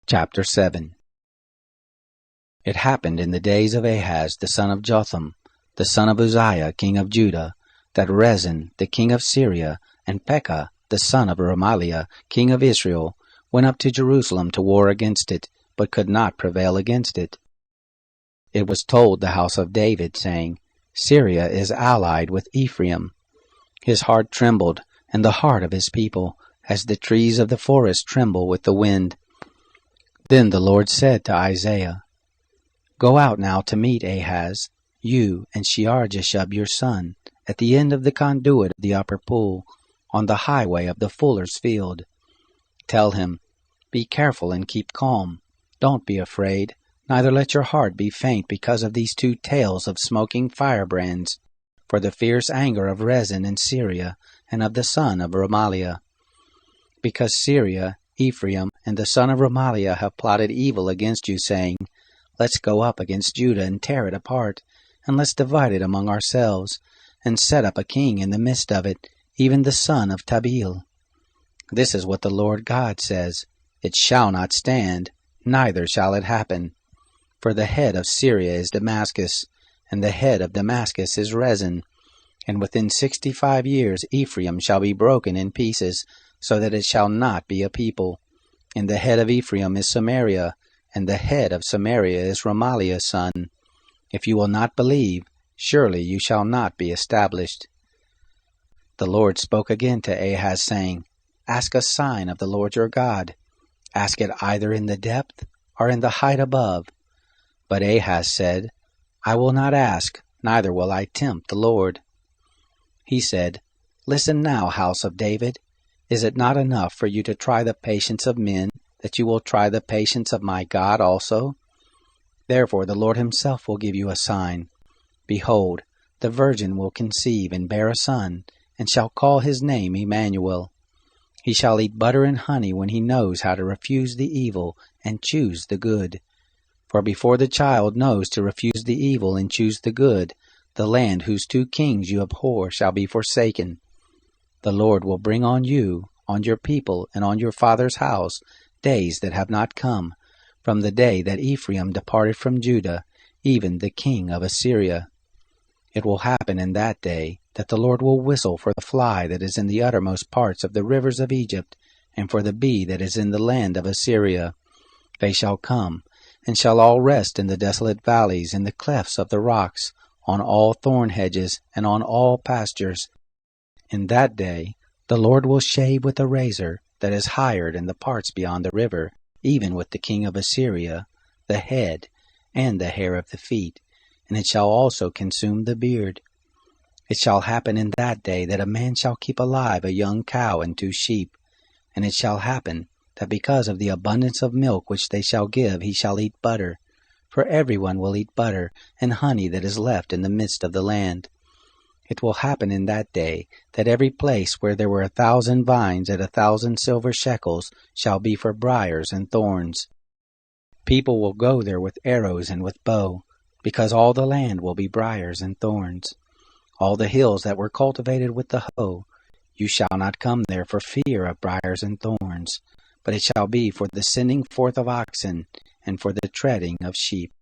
Chapter 7. It happened in the days of Ahaz the son of Jotham, the son of Uzziah king of Judah, that Rezin the king of Syria and Pekah the son of Remaliah king of Israel went up to Jerusalem to war against it, but could not prevail against it. It was told the house of David, saying, Syria is allied with Ephraim. His heart trembled, and the heart of his people, as the trees of the forest tremble with the wind. Then the Lord said to Isaiah, Go out now to meet Ahaz, you and Shearjashub your son, at the end of the conduit of the upper pool, on the highway of the fuller's field. Tell him, Be careful and keep calm. Don't be afraid, neither let your heart be faint because of these two tails of smoking firebrands, for the fierce anger of Rezin and Syria, and of the son of Remaliah. Because Syria, Ephraim, and the son of Remaliah have plotted evil against you, saying, Let's go up against Judah and tear it apart, and let's divide it among ourselves, and set up a king in the midst of it, even the son of Tabeel. This is what the Lord God says, It shall not stand, neither shall it happen. For the head of Syria is Damascus, and the head of Damascus is Rezin. And within 65 years Ephraim shall be broken in pieces, so that it shall not be a people. And the head of Ephraim is Samaria, and the head of Samaria is Remaliah's son. If you will not believe, surely you shall not be established. The Lord spoke again to Ahaz, saying, Ask a sign of the Lord your God. Ask it either in the depth or in the height above. But Ahaz said, I will not ask, neither will I tempt the Lord. He said, Listen now, house of David. Is it not enough for you to try the patience of men, that you will try the patience of my God also? Therefore the Lord himself will give you a sign. Behold, the virgin will conceive and bear a son, and shall call his name Immanuel. He shall eat butter and honey when he knows how to refuse the evil and choose the good. For before the child knows to refuse the evil and choose the good, the land whose two kings you abhor shall be forsaken. The Lord will bring on you, on your people, and on your father's house, days that have not come, from the day that Ephraim departed from Judah, even the king of Assyria. It will happen in that day that the Lord will whistle for the fly that is in the uttermost parts of the rivers of Egypt, and for the bee that is in the land of Assyria. They shall come, and shall all rest in the desolate valleys, in the clefts of the rocks, on all thorn hedges, and on all pastures. In that day the Lord will shave with a razor that is hired in the parts beyond the river, even with the king of Assyria, the head, and the hair of the feet, and it shall also consume the beard. It shall happen in that day that a man shall keep alive a young cow and 2 sheep, and it shall happen that because of the abundance of milk which they shall give he shall eat butter, for everyone will eat butter and honey that is left in the midst of the land. It will happen in that day that every place where there were 1,000 vines at 1,000 silver shekels shall be for briars and thorns. People will go there with arrows and with bow, because all the land will be briars and thorns. All the hills that were cultivated with the hoe, you shall not come there for fear of briars and thorns, but it shall be for the sending forth of oxen, and for the treading of sheep.